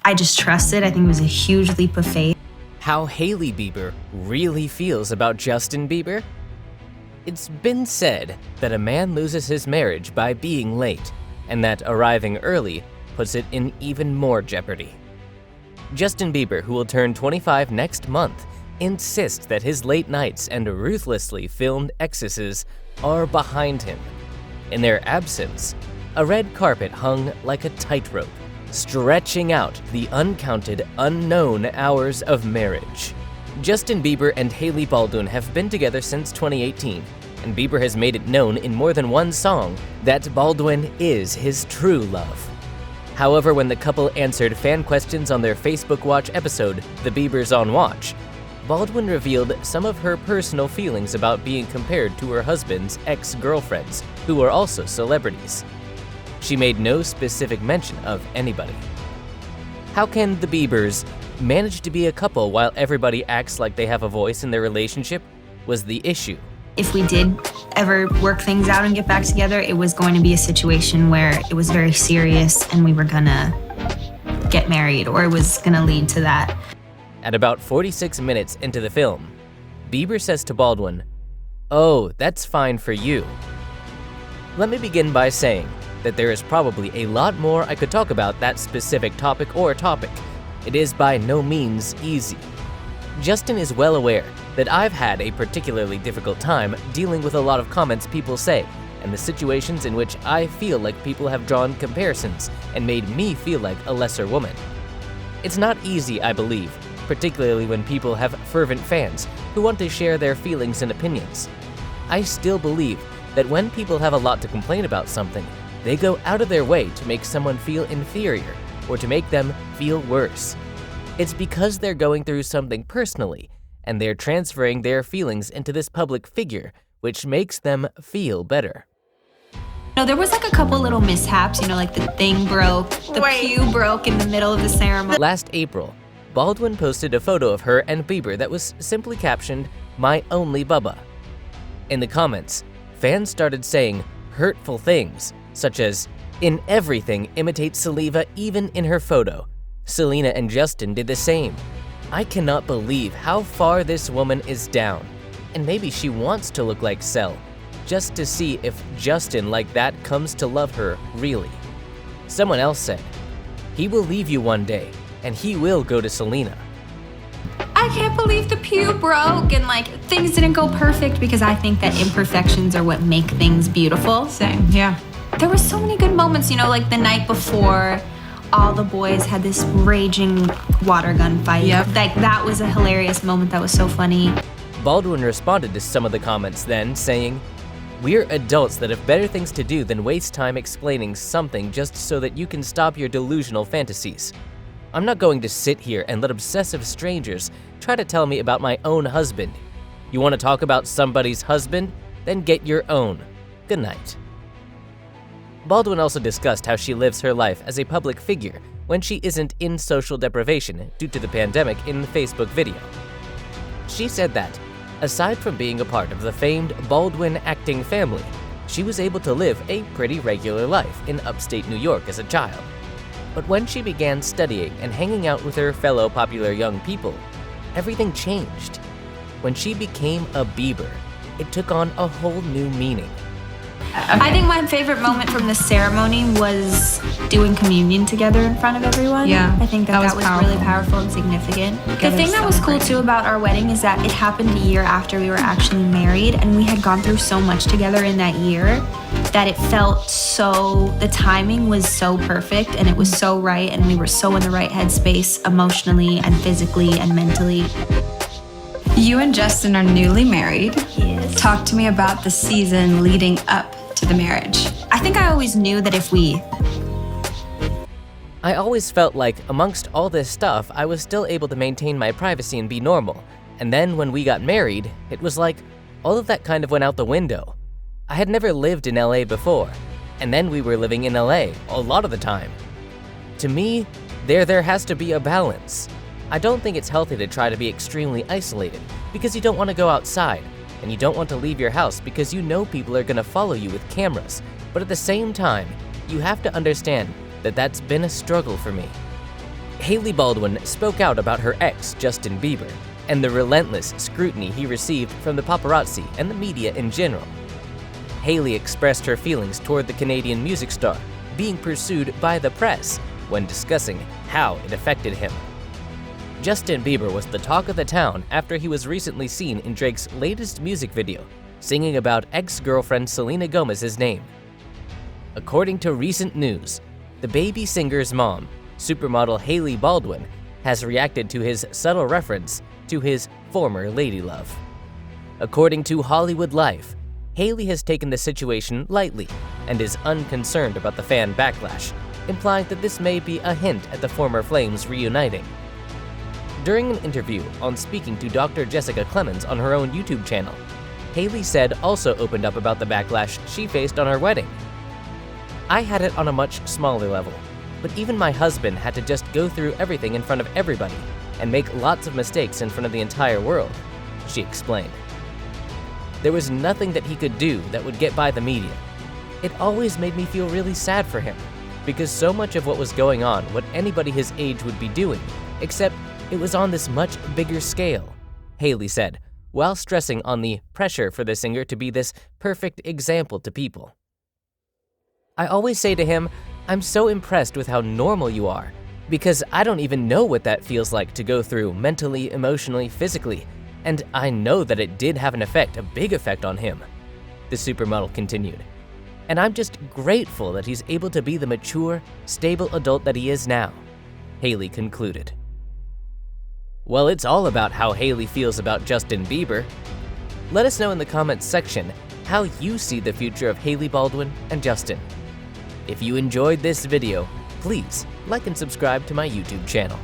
I just trusted. I think it was a huge leap of faith. How Hailey Bieber really feels about Justin Bieber? It's been said that a man loses his marriage by being late, and that arriving early puts it in even more jeopardy. Justin Bieber, who will turn 25 next month, insists that his late nights and ruthlessly filmed excesses are behind him. In their absence, a red carpet hung like a tightrope, stretching out the uncounted, unknown hours of marriage. Justin Bieber and Hailey Baldwin have been together since 2018, and Bieber has made it known in more than one song that Baldwin is his true love. However, when the couple answered fan questions on their Facebook Watch episode, The Biebers on Watch, Baldwin revealed some of her personal feelings about being compared to her husband's ex-girlfriends, who are also celebrities. She made no specific mention of anybody. How can the Biebers manage to be a couple while everybody acts like they have a voice in their relationship was the issue. If we did ever work things out and get back together, it was going to be a situation where it was very serious and we were gonna get married, or it was gonna lead to that. At about 46 minutes into the film, Bieber says to Baldwin, "Oh, that's fine for you." Let me begin by saying that there is probably a lot more I could talk about that specific topic. It is by no means easy. Justin is well aware that I've had a particularly difficult time dealing with a lot of comments people say, and the situations in which I feel like people have drawn comparisons and made me feel like a lesser woman. It's not easy, I believe, particularly when people have fervent fans who want to share their feelings and opinions. I still believe that when people have a lot to complain about something, they go out of their way to make someone feel inferior or to make them feel worse. It's because they're going through something personally, and they're transferring their feelings into this public figure, which makes them feel better. No, there was like a couple little mishaps, like the thing broke, the pew broke in the middle of the ceremony. Last April, Baldwin posted a photo of her and Bieber that was simply captioned, "My only Bubba." In the comments, fans started saying hurtful things, such as, "In everything imitates Saliva even in her photo. Selena and Justin did the same. I cannot believe how far this woman is down. And maybe she wants to look like Sel, just to see if Justin like that comes to love her really." Someone else said, "He will leave you one day, and he will go to Selena." I can't believe the pew broke and things didn't go perfect, because I think that imperfections are what make things beautiful. Same, yeah. There were so many good moments, like the night before, all the boys had this raging water gun fight. Yep. That was a hilarious moment. That was so funny. Baldwin responded to some of the comments then, saying, "We're adults that have better things to do than waste time explaining something just so that you can stop your delusional fantasies. I'm not going to sit here and let obsessive strangers try to tell me about my own husband. You want to talk about somebody's husband? Then get your own. Good night." Baldwin also discussed how she lives her life as a public figure when she isn't in social deprivation due to the pandemic in the Facebook video. She said that, aside from being a part of the famed Baldwin acting family, she was able to live a pretty regular life in upstate New York as a child. But when she began studying and hanging out with her fellow popular young people, everything changed. When she became a Bieber, it took on a whole new meaning. I think my favorite moment from the ceremony was doing communion together in front of everyone. Yeah, I think that was really powerful and significant. The thing that was cool too about our wedding is that it happened a year after we were actually married, and we had gone through so much together in that year that it felt the timing was so perfect, and it was so right, and we were so in the right headspace emotionally and physically and mentally. You and Justin are newly married. Yes. Talk to me about the season leading up to the marriage. I think I always knew that I always felt like amongst all this stuff, I was still able to maintain my privacy and be normal. And then when we got married, it was like all of that kind of went out the window. I had never lived in LA before, and then we were living in LA a lot of the time. To me, there has to be a balance. I don't think it's healthy to try to be extremely isolated because you don't want to go outside, and you don't want to leave your house because you know people are going to follow you with cameras. But at the same time, you have to understand that that's been a struggle for me. Hailey Baldwin spoke out about her ex, Justin Bieber, and the relentless scrutiny he received from the paparazzi and the media in general. Hailey expressed her feelings toward the Canadian music star being pursued by the press when discussing how it affected him. Justin Bieber was the talk of the town after he was recently seen in Drake's latest music video, singing about ex-girlfriend Selena Gomez's name. According to recent news, the baby singer's mom, supermodel Hailey Baldwin, has reacted to his subtle reference to his former ladylove. According to Hollywood Life, Hailey has taken the situation lightly and is unconcerned about the fan backlash, implying that this may be a hint at the former flames reuniting. During an interview on speaking to Dr. Jessica Clemens on her own YouTube channel, Hailey said also opened up about the backlash she faced on her wedding. "I had it on a much smaller level, but even my husband had to just go through everything in front of everybody and make lots of mistakes in front of the entire world," she explained. "There was nothing that he could do that would get by the media. It always made me feel really sad for him, because so much of what was going on what anybody his age would be doing, except it was on this much bigger scale," Hailey said, while stressing on the pressure for the singer to be this perfect example to people. "I always say to him, I'm so impressed with how normal you are, because I don't even know what that feels like to go through mentally, emotionally, physically, and I know that it did have an effect, a big effect on him," the supermodel continued. "And I'm just grateful that he's able to be the mature, stable adult that he is now," Hailey concluded. Well, it's all about how Hailey feels about Justin Bieber. Let us know in the comments section how you see the future of Hailey Baldwin and Justin. If you enjoyed this video, please like and subscribe to my YouTube channel.